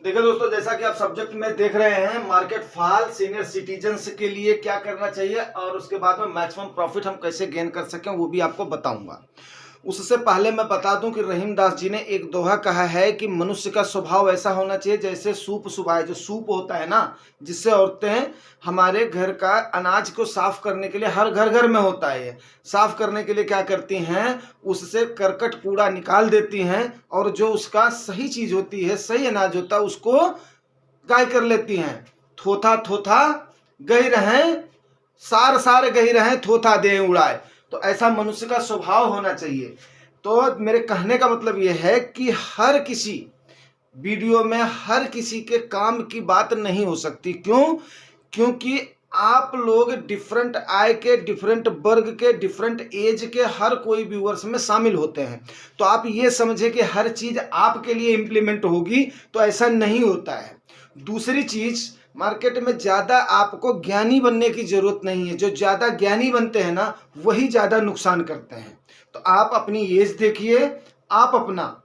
देखिए दोस्तों, जैसा कि आप सब्जेक्ट में देख रहे हैं, मार्केट फॉल सीनियर सिटीजन्स के लिए क्या करना चाहिए और उसके बाद में मैक्सिमम प्रॉफिट हम कैसे गेन कर सकें वो भी आपको बताऊंगा। उससे पहले मैं बता दूं कि रहीम दास जी ने एक दोहा कहा है कि मनुष्य का स्वभाव ऐसा होना चाहिए जैसे सूप सुभाए। जो सूप होता है ना, जिससे औरतें हमारे घर का अनाज को साफ करने के लिए, हर घर घर में होता है ये, साफ करने के लिए क्या करती हैं, उससे करकट कूड़ा निकाल देती हैं और जो उसका सही चीज होती है, सही अनाज होता है, उसको गाय कर लेती हैं। थोथा थोथा गई रहें, सार सार गई रहें, थोथा दे उड़ाए। तो ऐसा मनुष्य का स्वभाव होना चाहिए। तो मेरे कहने का मतलब यह है कि हर किसी वीडियो में हर किसी के काम की बात नहीं हो सकती। क्यों? क्योंकि आप लोग डिफरेंट आय के, डिफरेंट वर्ग के, डिफरेंट एज के हर कोई व्यूअर्स में शामिल होते हैं। तो आप ये समझे कि हर चीज आपके लिए इम्प्लीमेंट होगी, तो ऐसा नहीं होता है। दूसरी चीज, मार्केट में ज़्यादा आपको ज्ञानी बनने की ज़रूरत नहीं है। जो ज़्यादा ज्ञानी बनते हैं ना, वही ज़्यादा नुकसान करते हैं। तो आप अपनी एज देखिए, आप अपना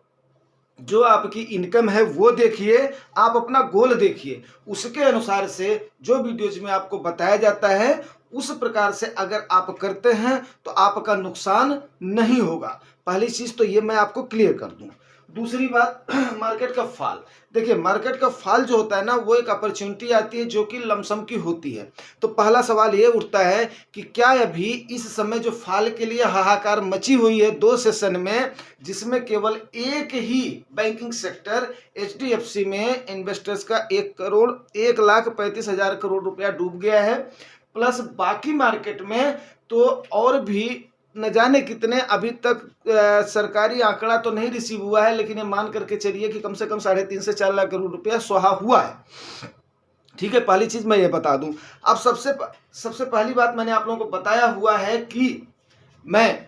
जो आपकी इनकम है वो देखिए, आप अपना गोल देखिए, उसके अनुसार से जो वीडियोज में आपको बताया जाता है उस प्रकार से अगर आप करते हैं तो आपका नुकसान नहीं होगा। पहली चीज तो ये मैं आपको क्लियर कर दूं। दूसरी बात, मार्केट का फॉल। देखिए, मार्केट का फॉल जो होता है ना, वो एक अपॉर्चुनिटी आती है जो कि लमसम की होती है। तो पहला सवाल ये उठता है कि क्या अभी इस समय जो फॉल के लिए हाहाकार मची हुई है 2 सेशन में, जिसमें केवल एक ही बैंकिंग सेक्टर एचडीएफसी में इन्वेस्टर्स का 1,35,000 करोड़ रुपया डूब गया है, प्लस बाकी मार्केट में तो और भी न जाने कितने अभी तक सरकारी आंकड़ा तो नहीं रिसीव हुआ है, लेकिन ये मान करके चलिए कि कम से कम 3.5 से 4 लाख करोड़ रुपया स्वाहा हुआ है। ठीक है, पहली चीज मैं ये बता दूं। अब सबसे पहली बात, मैंने आप लोगों को बताया हुआ है कि मैं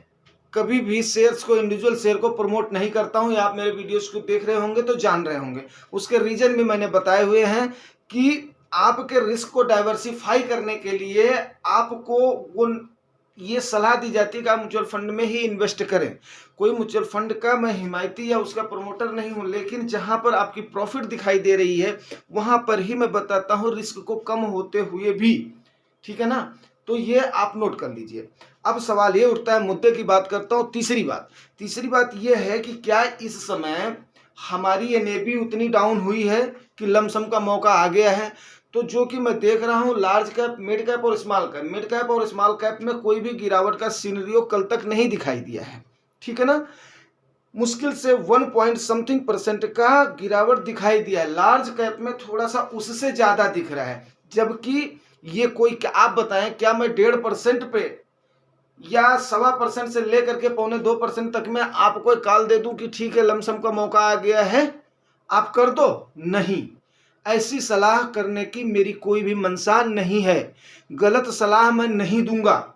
कभी भी शेयर्स को, इंडिविजुअल शेयर को प्रमोट नहीं करता हूं। या आप मेरे वीडियोस को देख रहे होंगे तो जान रहे होंगे। उसके रीजन भी मैंने बताए हुए हैं कि आपके रिस्क को डाइवर्सिफाई करने के लिए आपको वो ये सलाह दी जाती है कि आप म्यूचुअल फंड में ही इन्वेस्ट करें। कोई म्यूचुअल फंड का मैं हिमायती या उसका प्रमोटर नहीं हूं, लेकिन जहां पर आपकी प्रॉफिट दिखाई दे रही है वहां पर ही मैं बताता हूं, रिस्क को कम होते हुए भी। ठीक है ना? तो ये आप नोट कर लीजिए। अब सवाल ये उठता है, मुद्दे की बात करता हूं। तीसरी बात ये है कि क्या इस समय हमारी एनएबी उतनी डाउन हुई है कि लमसम का मौका आ गया है? तो जो कि मैं देख रहा हूं, लार्ज कैप, मिड कैप और स्मॉल कैप में कोई भी गिरावट का सीनरियो कल तक नहीं दिखाई दिया है। ठीक है ना? मुश्किल से 1 पॉइंट समथिंग % का गिरावट दिखाई दिया है। लार्ज कैप में थोड़ा सा उससे ज्यादा दिख रहा है, जबकि ये कोई, क्या आप बताएं, क्या मैं 1.5% पे या 1.25% से लेकर के 1.25% तक में आपको कॉल दे दूं कि ठीक है लमसम का मौका आ गया है, आप कर दो? नहीं, ऐसी सलाह करने की मेरी कोई भी मंशा नहीं है। गलत सलाह मैं नहीं दूंगा।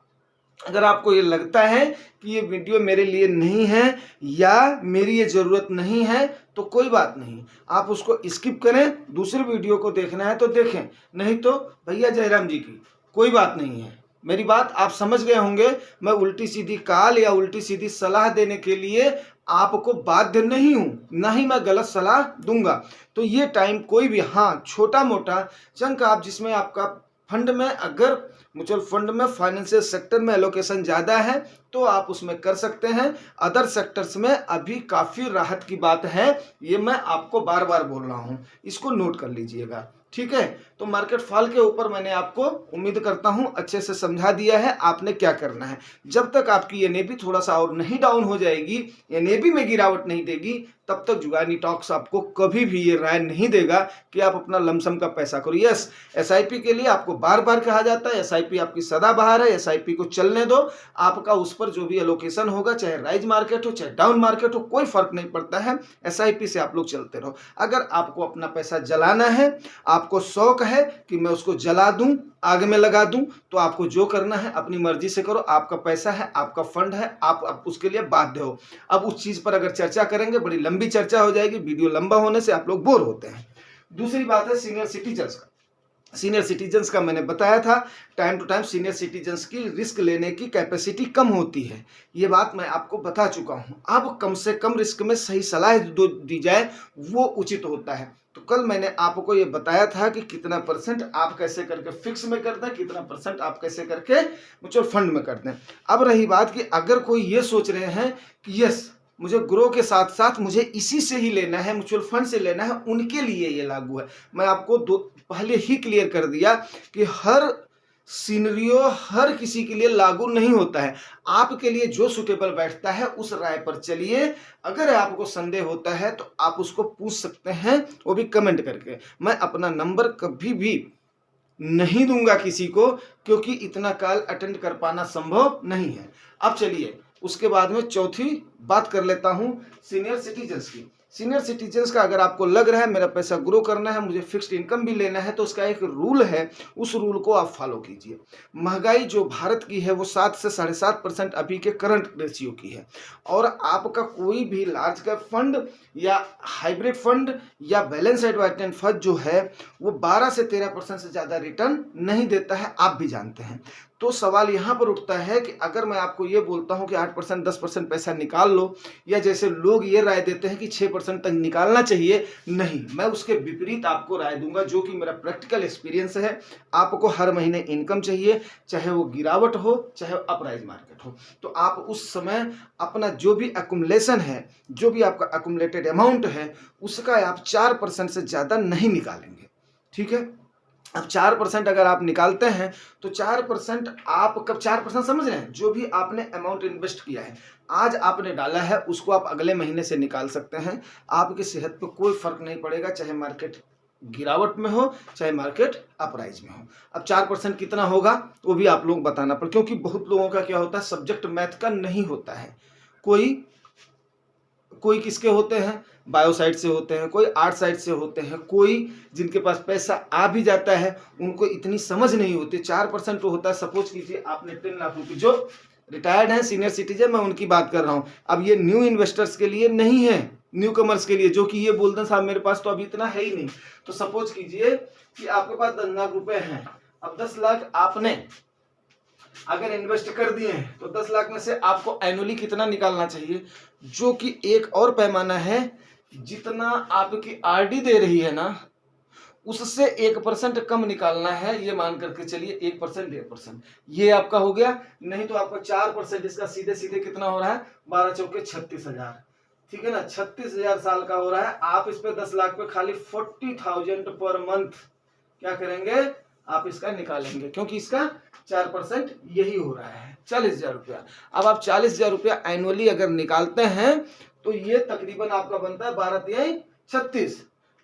अगर आपको ये लगता है कि ये वीडियो मेरे लिए नहीं है या मेरी ये जरूरत नहीं है तो कोई बात नहीं, आप उसको स्किप करें। दूसरे वीडियो को देखना है तो देखें, नहीं तो भैया जयराम जी की कोई बात नहीं है। मेरी बात आप समझ गए होंगे। मैं उल्टी सीधी कॉल या उल्टी सीधी सलाह देने के लिए आपको बाध्य नहीं हूं, ना ही मैं गलत सलाह दूंगा। तो ये टाइम कोई भी, हाँ, छोटा मोटा चंक आप जिसमें आपका फंड में, अगर म्यूचुअल फंड में फाइनेंशियल सेक्टर में एलोकेशन ज़्यादा है तो आप उसमें कर सकते हैं। अदर सेक्टर्स में अभी काफ़ी राहत की बात है, ये मैं आपको बार बार बोल रहा हूँ, इसको नोट कर लीजिएगा। ठीक है? तो मार्केट फॉल के ऊपर मैंने आपको, उम्मीद करता हूं, अच्छे से समझा दिया है आपने क्या करना है। जब तक आपकी एनएबी थोड़ा सा और नहीं डाउन हो जाएगी, एनएबी में गिरावट नहीं देगी, तब तक जुगानी टॉक्स आपको कभी भी ये राय नहीं देगा कि आप अपना लमसम का पैसा करो। यस, एसआईपी के लिए आपको बार बार कहा जाता है, एसआईपी आपकी सदाबहार है, एसआईपी को चलने दो। आपका उस पर जो भी एलोकेशन होगा, चाहे राइज मार्केट हो चाहे डाउन मार्केट हो, कोई फर्क नहीं पड़ता है, एसआईपी से आप लोग चलते रहो। अगर आपको अपना पैसा जलाना है, आपको शौक है कि मैं उसको जला दूं, आग में लगा दूं, तो आपको जो करना है अपनी मर्जी से करो। आपका पैसा है, आपका फंड है, आप उसके लिए बाध्य हो। अब उस चीज पर अगर चर्चा करेंगे, बड़ी लंबी चर्चा हो जाएगी, वीडियो लंबा होने से आप लोग बोर होते हैं। दूसरी बात है सीनियर सिटीजन्स का मैंने बताया था, time to time senior citizens की रिस्क लेने की कैपेसिटी कम होती है, ये बात मैं आपको बता चुका हूं। अब कम से कम रिस्क में सही सलाह दी जाए वो उचित होता है। तो कल मैंने आपको ये बताया था कि कितना परसेंट आप कैसे करके फिक्स में कर दें, कितना परसेंट आप कैसे करके म्यूचुअल फंड में कर दें। अब रही बात कि अगर कोई ये सोच रहे हैं कि यस मुझे ग्रो के साथ साथ मुझे इसी से ही लेना है, म्यूचुअल फंड से लेना है, उनके लिए ये लागू है। मैं आपको पहले ही क्लियर कर दिया कि हर सिनेरियो हर किसी के लिए लागू नहीं होता है। आपके लिए जो सुटेबल बैठता है उस राय पर चलिए। अगर आपको संदेह होता है तो आप उसको पूछ सकते हैं, वो भी कमेंट करके। मैं अपना नंबर कभी भी नहीं दूंगा किसी को, क्योंकि इतना कॉल अटेंड कर पाना संभव नहीं है। अब चलिए उसके बाद में चौथी बात कर लेता हूं सीनियर सिटीजन्स की। सीनियर सिटीजन्स का अगर आपको लग रहा है मेरा पैसा ग्रो करना है, मुझे फिक्स्ड इनकम भी लेना है, तो उसका एक रूल है, उस रूल को आप फॉलो कीजिए। महंगाई जो भारत की है वो 7 से 7.5% अभी के करंट रेशियो की है, और आपका कोई भी लार्ज कैप फंड या हाइब्रिड फंड या बैलेंस एडवाइटेंट फंड जो है वो 12 से 13% से ज़्यादा रिटर्न नहीं देता है, आप भी जानते हैं। तो सवाल यहाँ पर उठता है कि अगर मैं आपको ये बोलता हूँ कि 8% 10% पैसा निकाल लो, या जैसे लोग ये राय देते हैं कि 6% तक निकालना चाहिए, नहीं, मैं उसके विपरीत आपको राय दूंगा, जो कि मेरा प्रैक्टिकल एक्सपीरियंस है। आपको हर महीने इनकम चाहिए, चाहे वो गिरावट हो चाहे अपराइज मार्केट हो। तो आप उस समय अपना जो भी अकुमुलेशन है, जो भी आपका अकुमुलेटेड अमाउंट है, उसका आप 4% से ज़्यादा नहीं निकालेंगे। ठीक है, अब 4% अगर आप निकालते हैं तो 4% आप कब 4% समझ रहे हैं, जो भी आपने अमाउंट इन्वेस्ट किया है, आज आपने डाला है, उसको आप अगले महीने से निकाल सकते हैं। आपकी सेहत पे कोई फर्क नहीं पड़ेगा, चाहे मार्केट गिरावट में हो चाहे मार्केट अपराइज में हो। अब 4% कितना होगा वो भी आप लोग बताना पड़े, क्योंकि बहुत लोगों का क्या होता है, सब्जेक्ट मैथ का नहीं होता है। कोई किसके होते हैं, बायो साइड से होते हैं, कोई आर्ट साइड से होते हैं, कोई जिनके पास पैसा आ भी जाता है उनको इतनी समझ नहीं होती। 4% तो होता है। सपोज कीजिए आपने 10 लाख रुपये, जो रिटायर्ड हैं सीनियर सिटीजन, मैं उनकी बात कर रहा हूँ। अब ये न्यू इन्वेस्टर्स के लिए नहीं है, न्यू कमर्स के लिए, जो कि ये बोलते हैं साहब मेरे पास तो अभी इतना है ही नहीं। तो सपोज कीजिए कि आपके पास 10 लाख रुपए हैं। अब 10 लाख आपने अगर इन्वेस्ट कर दिए हैं तो 10 लाख में से आपको एनुअली कितना निकालना चाहिए, जो कि एक और पैमाना है, जितना आपकी आरडी दे रही है ना उससे 1% कम निकालना है। ये मान करके चलिए 1% 1.5% ये आपका हो गया। नहीं तो आपको 4% इसका सीधे सीधे कितना हो रहा है, 12 चौके 36,000। ठीक है ना, 36,000 साल का हो रहा है। आप इस पे 10 लाख पे खाली 40,000 पर मंथ क्या करेंगे, आप इसका निकालेंगे, क्योंकि इसका 4% यही हो रहा है, 40,000 रुपया। अब आप 40,000 रुपया एनुअली अगर निकालते हैं तो ये तकरीबन आपका बनता है 12 तिहाई 36।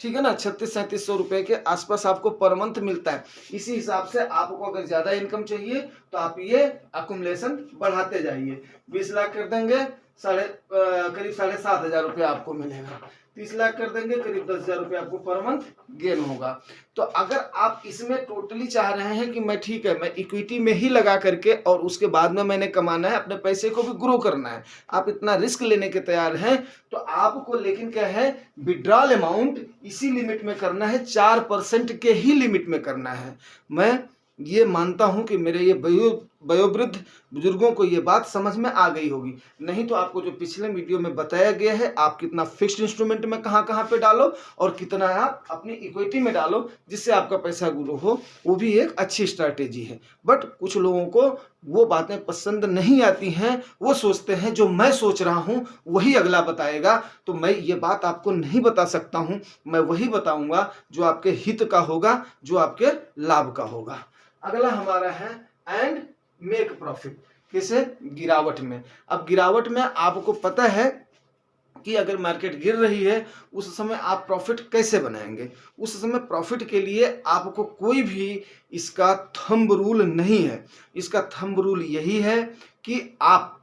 ठीक है ना, 36-3700 रुपए के आसपास आपको पर मंथ मिलता है। इसी हिसाब से आपको अगर ज्यादा इनकम चाहिए तो आप ये अकुमुलेशन बढ़ाते जाइए। 20 लाख कर देंगे करीब 7,500 रुपया आपको मिलेगा। 30 लाख कर देंगे करीब 10,000 रुपये आपको पर मंथ गेन होगा। तो अगर आप इसमें टोटली चाह रहे हैं कि मैं ठीक है मैं इक्विटी में ही लगा करके और उसके बाद में मैंने कमाना है, अपने पैसे को भी ग्रो करना है, आप इतना रिस्क लेने के तैयार हैं, तो आपको लेकिन क्या है, विड्रॉल अमाउंट इसी लिमिट में करना है, 4% के ही लिमिट में करना है। मैं ये मानता हूं कि मेरे ये वयोवृद्ध बुजुर्गों को ये बात समझ में आ गई होगी। नहीं तो आपको जो पिछले वीडियो में बताया गया है, आप कितना फिक्स्ड इंस्ट्रूमेंट में कहां कहां पे डालो और कितना आप अपनी इक्विटी में डालो जिससे आपका पैसा ग्रो हो, वो भी एक अच्छी स्ट्रैटेजी है। बट कुछ लोगों को वो बातें पसंद नहीं आती हैं, वो सोचते हैं जो मैं सोच रहा हूं वही अगला बताएगा। तो मैं ये बात आपको नहीं बता सकता हूं, मैं वही बताऊंगा जो आपके हित का होगा, जो आपके लाभ का होगा। अगला हमारा है एंड मेक प्रॉफिट। किसे, गिरावट में। अब गिरावट में आपको पता है कि अगर मार्केट गिर रही है उस समय आप प्रॉफिट कैसे बनाएंगे। उस समय प्रॉफिट के लिए आपको कोई भी इसका थंब रूल नहीं है। इसका थंब रूल यही है कि आप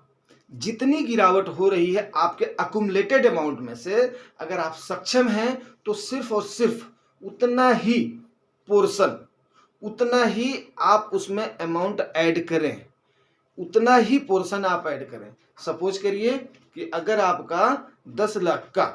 जितनी गिरावट हो रही है आपके अकुमुलेटेड अमाउंट में से अगर आप सक्षम हैं तो सिर्फ और सिर्फ उतना ही पोर्शन, उतना ही आप उसमें अमाउंट ऐड करें, उतना ही पोर्शन आप ऐड करें। सपोज करिए कि अगर आपका 10 लाख का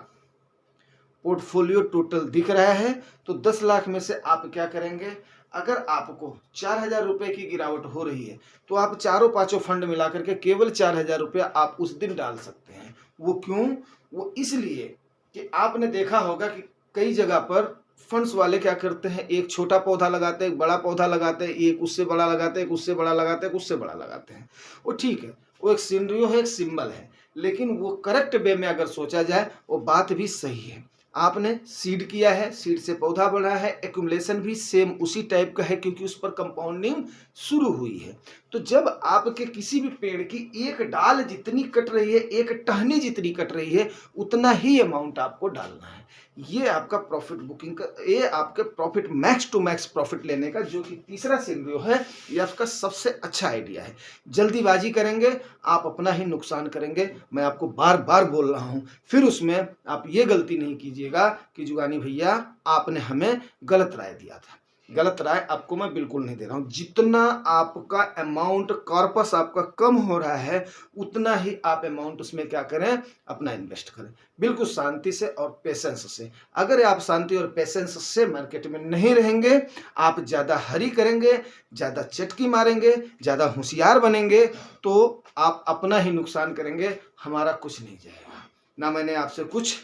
पोर्टफोलियो टोटल दिख रहा है तो 10 लाख में से आप क्या करेंगे, अगर आपको 4,000 रुपए की गिरावट हो रही है तो आप चारों पांचों फंड मिला करके केवल 4,000 रुपया आप उस दिन डाल सकते हैं। वो क्यों, वो इसलिए कि आपने देखा होगा कि कई जगह पर फंड्स वाले क्या करते हैं, एक छोटा पौधा लगाते हैं, एक बड़ा पौधा लगाते हैं, एक उससे बड़ा लगाते हैं, एक उससे बड़ा लगाते हैं, एक उससे बड़ा लगाते हैं। वो ठीक है, वो एक सिनेरियो है, एक सिंबल है, लेकिन वो करेक्ट वे में अगर सोचा जाए वो बात भी सही है। आपने सीड किया है, सीड से पौधा बढ़ा है, एक्यूमुलेशन भी सेम उसी टाइप का है, क्योंकि उस पर कंपाउंडिंग शुरू हुई है। तो जब आपके किसी भी पेड़ की एक डाल जितनी कट रही है, एक टहनी जितनी कट रही है, उतना ही अमाउंट आपको डालना है। ये आपका प्रॉफिट बुकिंग का, ये आपके profit max to max profit लेने का जो कि तीसरा सिनेरियो है, ये आपका सबसे अच्छा आइडिया है। जल्दीबाजी करेंगे आप अपना ही नुकसान करेंगे, मैं आपको बार बार बोल रहा हूँ। फिर उसमें आप ये गलती नहीं कीजिएगा कि जुगानी भैया आपने हमें गलत राय दिया था। गलत राय आपको मैं बिल्कुल नहीं दे रहा हूँ। जितना आपका अमाउंट कॉर्पस आपका कम हो रहा है, उतना ही आप अमाउंट उसमें क्या करें, अपना इन्वेस्ट करें, बिल्कुल शांति से और पेशेंस से। अगर आप शांति और पेशेंस से मार्केट में नहीं रहेंगे, आप ज़्यादा हरी करेंगे, ज़्यादा चटकी मारेंगे, ज़्यादा होशियार बनेंगे, तो आप अपना ही नुकसान करेंगे, हमारा कुछ नहीं जाएगा। ना मैंने आपसे कुछ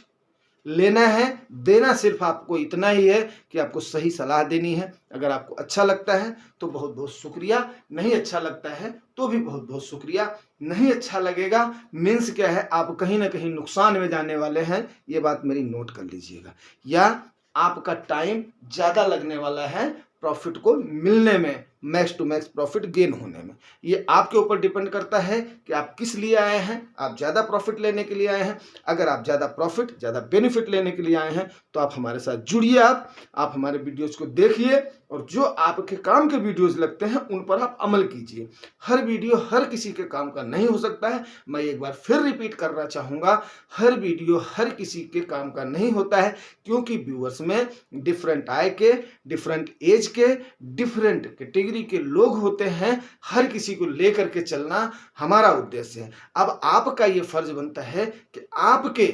लेना है, देना सिर्फ आपको इतना ही है कि आपको सही सलाह देनी है। अगर आपको अच्छा लगता है तो बहुत बहुत शुक्रिया, नहीं अच्छा लगता है तो भी बहुत बहुत शुक्रिया। नहीं अच्छा लगेगा मीन्स क्या है, आप कहीं ना कहीं नुकसान में जाने वाले हैं, ये बात मेरी नोट कर लीजिएगा। या आपका टाइम ज़्यादा लगने वाला है प्रॉफिट को मिलने में, max to max profit gain होने में। ये आपके ऊपर डिपेंड करता है कि आप किस लिए आए हैं। आप ज़्यादा प्रॉफिट लेने के लिए आए हैं। अगर आप ज़्यादा प्रॉफिट, ज़्यादा बेनिफिट लेने के लिए आए हैं तो आप हमारे साथ जुड़िए। आप हमारे वीडियोज़ को देखिए और जो आपके काम के वीडियोज़ लगते हैं उन पर आप अमल कीजिए। हर वीडियो हर किसी के काम का नहीं हो सकता है। मैं एक बार फिर रिपीट करना चाहूँगा, हर वीडियो हर किसी के काम का नहीं होता है, क्योंकि व्यूअर्स में डिफरेंट आय के, डिफरेंट एज के, डिफरेंट कैटेगरी के लोग होते हैं। हर किसी को लेकर के चलना हमारा उद्देश्य है। अब आपका ये फर्ज बनता है कि आपके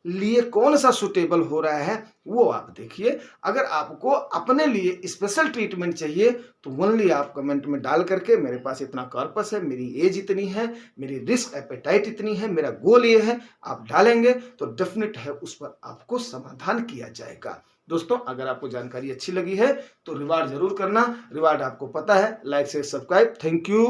लिए कौन सा सुटेबल हो रहा है वो आप देखिए। अगर आपको अपने लिए स्पेशल ट्रीटमेंट चाहिए तो ओनली आप कमेंट में डाल करके, मेरे पास इतना कॉर्पस है, मेरी एज इतनी है, मेरी रिस्क एपेटाइट इतनी है, मेरा गोल ये है, आप डालेंगे तो डेफिनेट है उस पर आपको समाधान किया जाएगा। दोस्तों, अगर आपको जानकारी अच्छी लगी है तो रिवार्ड जरूर करना। रिवार्ड आपको पता है, like share subscribe. Thank you.